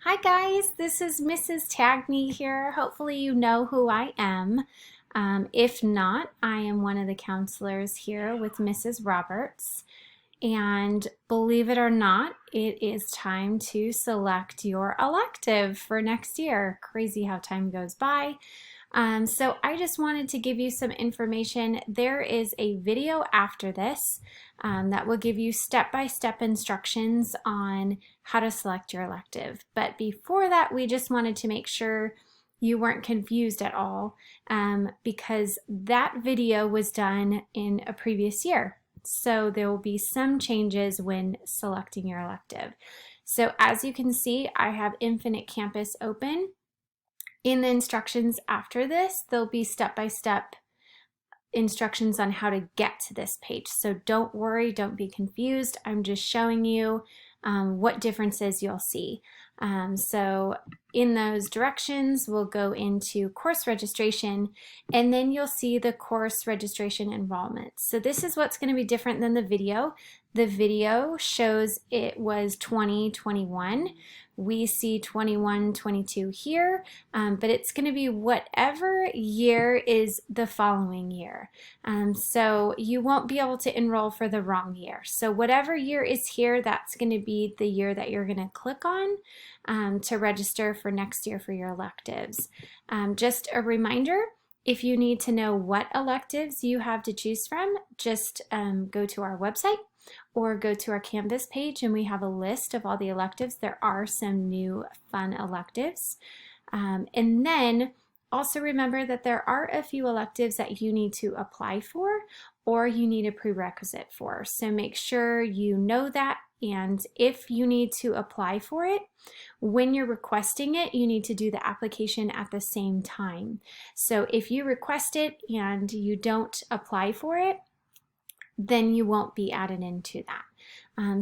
Hi guys, this is Mrs. Tagney here. Hopefully you know who I am. If not, I am one of the counselors here with Mrs. Roberts. And believe it or not, it is time to select your elective for next year. Crazy how time goes by. So I just wanted to give you some information. There is a video after this that will give you step-by-step instructions on how to select your elective. But before that, we just wanted to make sure you weren't confused at all because that video was done in a previous year. So there will be some changes when selecting your elective. So as you can see, I have Infinite Campus open. In the instructions after this, there'll be step-by-step instructions on how to get to this page. So don't worry, don't be confused. I'm just showing you what differences you'll see. So in those directions, we'll go into course registration, and then you'll see the course registration enrollment. So this is what's going to be different than the video. The video shows it was 2021. We see 21, 22 here, but it's going to be whatever year is the following year. So you won't be able to enroll for the wrong year. So whatever year is here, that's going to be the year that you're going to click on to register for next year for your electives. Just a reminder, if you need to know what electives you have to choose from, just go to our website or go to our Canvas page and we have a list of all the electives. There are some new fun electives. And then also remember that there are a few electives that you need to apply for or you need a prerequisite for. So make sure you know that, and if you need to apply for it, when you're requesting it, you need to do the application at the same time. So if you request it and you don't apply for it, then you won't be added into that.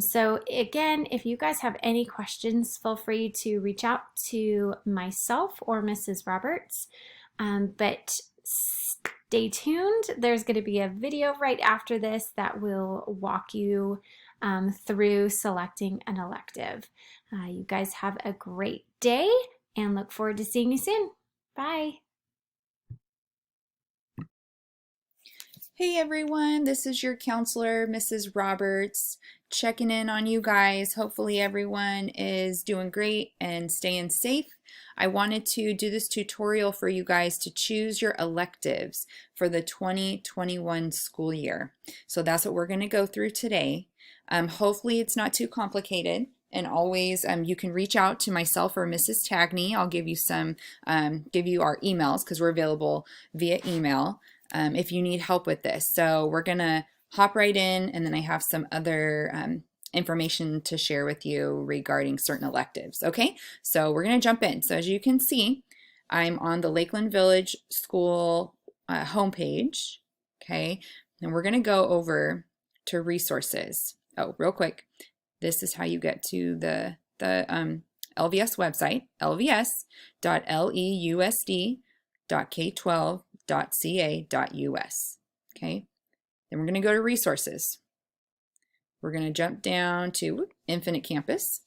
So again, if you guys have any questions, feel free to reach out to myself or Mrs. Roberts. But stay tuned. There's going to be a video right after this that will walk you through selecting an elective. You guys have a great day and look forward to seeing you soon. Bye. Hey everyone, this is your counselor, Mrs. Roberts, checking in on you guys. Hopefully everyone is doing great and staying safe. I wanted to do this tutorial for you guys to choose your electives for the 2021 school year. So that's what we're going to go through today. Hopefully it's not too complicated. And always, you can reach out to myself or Mrs. Tagney. I'll give you give you our emails because we're available via email. If you need help with this. So we're gonna hop right in, and then I have some other information to share with you regarding certain electives. Okay, so we're gonna jump in. So as you can see, I'm on the Lakeland Village School homepage. Okay, and we're gonna go over to resources. Oh, real quick, this is how you get to the LVS website, lvs.leusd.k12.ca.us. Okay, then we're going to go to resources. We're going to jump down to Infinite Campus.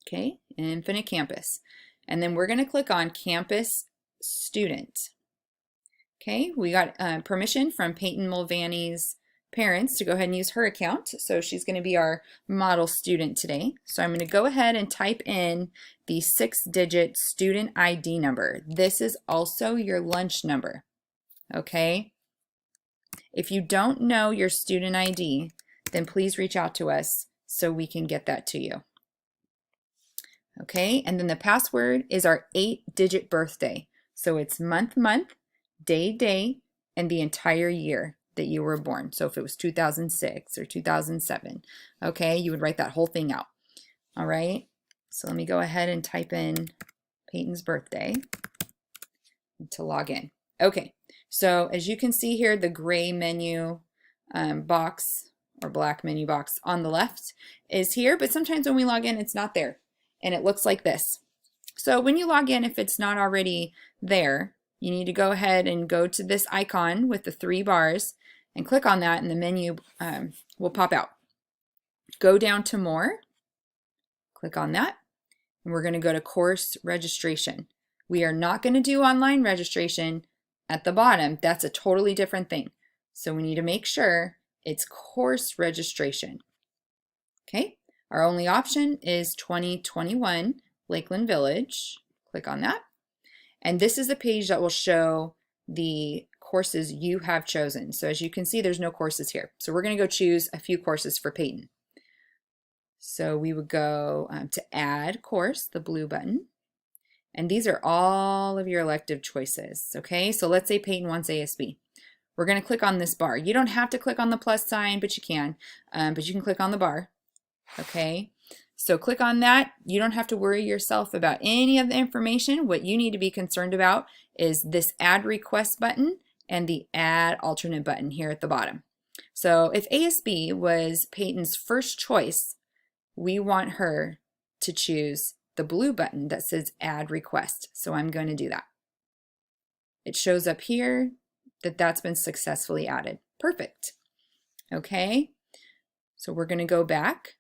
Okay, Infinite Campus. And then we're going to click on Campus Student. Okay, we got permission from Peyton Mulvaney's parents to go ahead and use her account. So she's going to be our model student today. So I'm going to go ahead and type in the 6-digit student ID number. This is also your lunch number. Okay. If you don't know your student ID, then please reach out to us so we can get that to you. Okay. And then the password is our 8-digit birthday. So it's month, day, and the entire year that you were born. So if it was 2006 or 2007, okay, you would write that whole thing out. All right, so let me go ahead and type in Peyton's birthday to log in. Okay, so as you can see here, the gray menu box or black menu box on the left is here, but sometimes when we log in, it's not there, and it looks like this. So when you log in, if it's not already there, you need to go ahead and go to this icon with the 3 bars and click on that, and the menu will pop out. Go down to more, click on that, and we're going to go to course registration. We are not going to do online registration at the bottom. That's a totally different thing. So we need to make sure it's course registration. Okay, our only option is 2021 Lakeland Village. Click on that. And this is the page that will show the courses you have chosen. So as you can see, there's no courses here. So we're going to go choose a few courses for Peyton. So we would go to add course, the blue button. And these are all of your elective choices. Okay, so let's say Peyton wants ASB. We're going to click on this bar. You don't have to click on the plus sign, but you can. But you can click on the bar. Okay, so click on that. You don't have to worry yourself about any of the information. What you need to be concerned about is this add request button and the add alternate button here at the bottom. So if ASB was Peyton's first choice, we want her to choose the blue button that says add request. So I'm going to do that. It shows up here that that's been successfully added. Perfect. Okay, so we're going to go back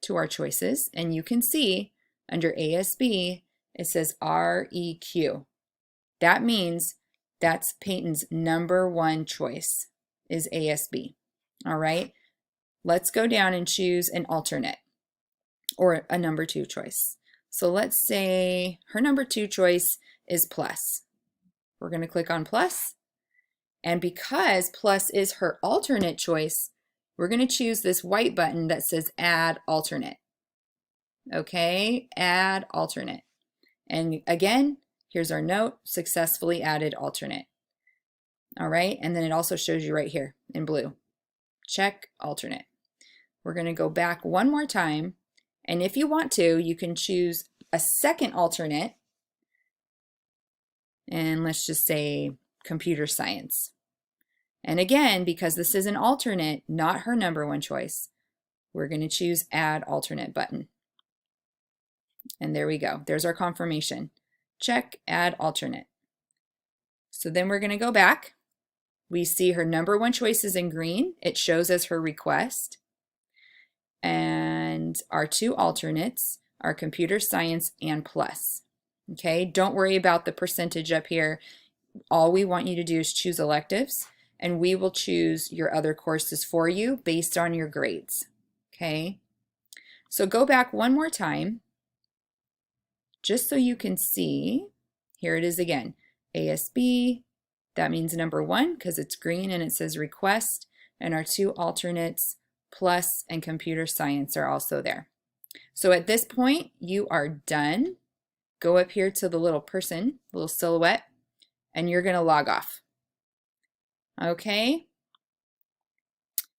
to our choices, and you can see under ASB it says REQ. That means that's Peyton's #1 choice is ASB. All right, let's go down and choose an alternate or a #2 choice. So let's say her #2 choice is plus. We're going to click on plus, and because plus is her alternate choice, we're going to choose this white button that says add alternate. Okay, add alternate. And again, here's our note, successfully added alternate. All right, and then it also shows you right here in blue. Check alternate. We're going to go back one more time, and if you want to, you can choose a second alternate, and let's just say computer science. And again, because this is an alternate, not her #1 choice, we're going to choose add alternate button. And there we go. There's our confirmation. Check add alternate. So then we're going to go back. We see her #1 choice is in green. It shows as her request. And our two alternates are computer science and plus. Okay, don't worry about the percentage up here. All we want you to do is choose electives, and we will choose your other courses for you based on your grades. Okay, so go back one more time just so you can see. Here it is again, ASB, that means #1 because it's green and it says request, and our two alternates plus and computer science are also there. So at this point you are done. Go up here to the little person, little silhouette, and you're going to log off. Okay,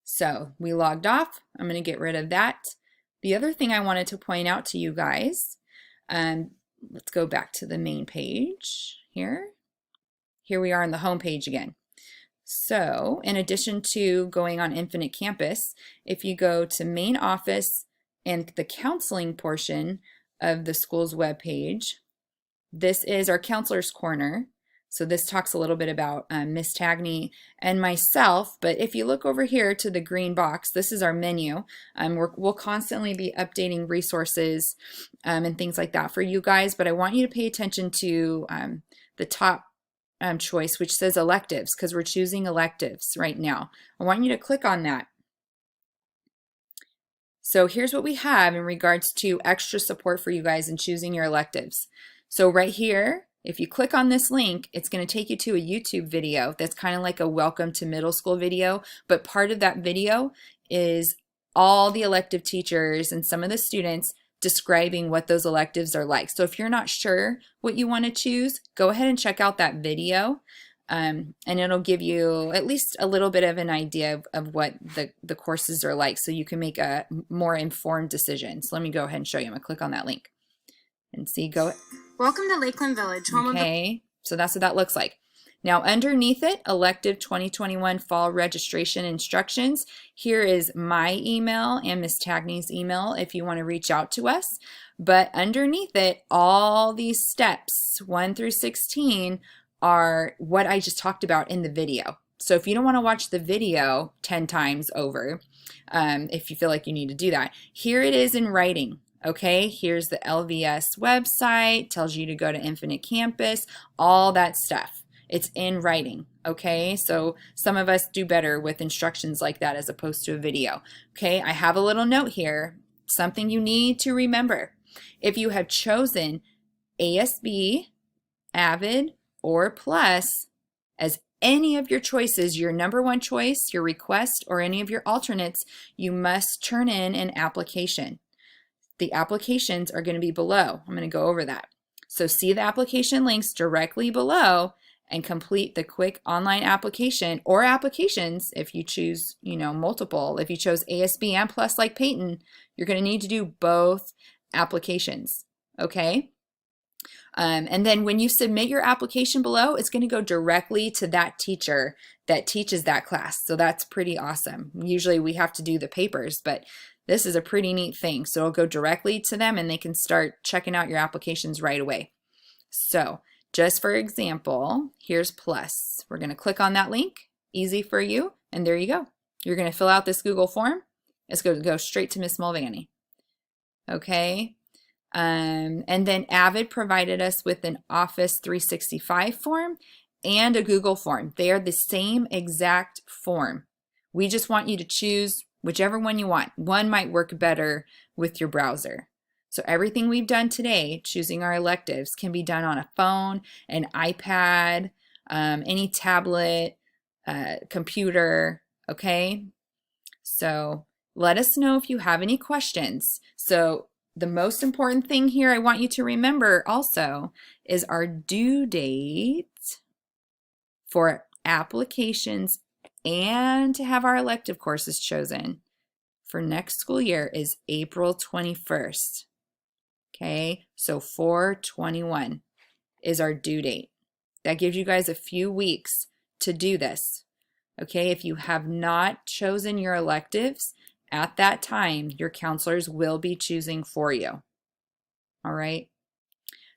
so we logged off. I'm going to get rid of that. The other thing I wanted to point out to you guys, let's go back to the main page here. Here we are on the home page again. So in addition to going on Infinite Campus, if you go to main office and the counseling portion of the school's webpage, this is our counselor's corner. So this talks a little bit about Miss Tagney and myself, but if you look over here to the green box, this is our menu. We'll constantly be updating resources and things like that for you guys, but I want you to pay attention to the top choice, which says electives, because we're choosing electives right now. I want you to click on that. So here's what we have in regards to extra support for you guys in choosing your electives. So right here, if you click on this link, it's going to take you to a YouTube video that's kind of like a welcome to middle school video, but part of that video is all the elective teachers and some of the students describing what those electives are like. So if you're not sure what you want to choose, go ahead and check out that video, and it'll give you at least a little bit of an idea of what the courses are like, so you can make a more informed decision. So let me go ahead and show you. I'm going to click on that link and see. Go. Welcome to Lakeland Village, home of the... Okay, so that's what that looks like. Now underneath it, elective 2021 fall registration instructions. Here is my email and Miss Tagney's email if you want to reach out to us. But underneath it, all these steps 1 through 16 are what I just talked about in the video. So if you don't want to watch the video 10 times over, if you feel like you need to do that, here it is in writing. Okay, here's the LVS website, tells you to go to Infinite Campus, all that stuff. It's in writing, okay? So some of us do better with instructions like that as opposed to a video. Okay, I have a little note here, something you need to remember. If you have chosen ASB, Avid, or Plus as any of your choices, your number one choice, your request, or any of your alternates, you must turn in an application. The applications are going to be below. I'm going to go over that. So see the application links directly below and complete the quick online application or applications if you choose, multiple. If you chose ASB and Plus like Peyton, you're going to need to do both applications, okay? And then when you submit your application below, it's going to go directly to that teacher that teaches that class. So that's pretty awesome. Usually we have to do the papers, but this is a pretty neat thing. So it'll go directly to them and they can start checking out your applications right away. So just for example, here's Plus. We're going to click on that link, easy for you, and there you go. You're going to fill out this Google form. It's going to go straight to Miss Mulvaney. Okay. And then Avid provided us with an Office 365 form and a Google form. They are the same exact form. We just want you to choose whichever one you want. One might work better with your browser. So everything we've done today, choosing our electives, can be done on a phone, an iPad, any tablet, computer, okay? So let us know if you have any questions. So the most important thing here I want you to remember also is our due date for applications and to have our elective courses chosen for next school year is April 21st. Okay, so 4/21 is our due date. That gives you guys a few weeks to do this. Okay, if you have not chosen your electives at that time, your counselors will be choosing for you. All right.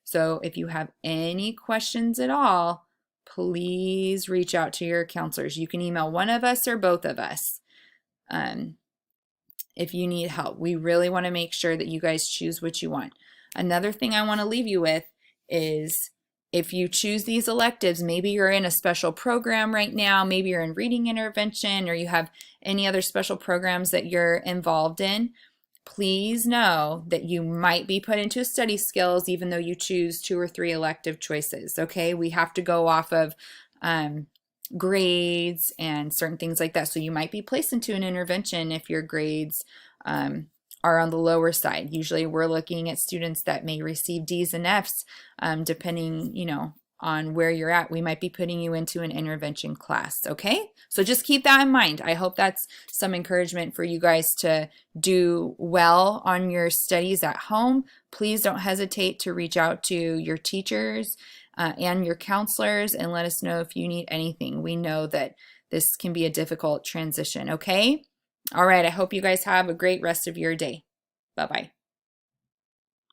So if you have any questions at all, please reach out to your counselors. You can email one of us or both of us if you need help. We really want to make sure that you guys choose what you want. Another thing I want to leave you with is if you choose these electives, maybe you're in a special program right now, maybe you're in reading intervention, or you have any other special programs that you're involved in, please know that you might be put into study skills even though you choose 2 or 3 elective choices, okay? We have to go off of grades and certain things like that. So you might be placed into an intervention if your grades are on the lower side. Usually we're looking at students that may receive D's and F's depending, on where you're at. We might be putting you into an intervention class, okay? So just keep that in mind. I hope that's some encouragement for you guys to do well on your studies at home. Please don't hesitate to reach out to your teachers and your counselors and let us know if you need anything. We know that this can be a difficult transition, okay? All right, I hope you guys have a great rest of your day. Bye-bye.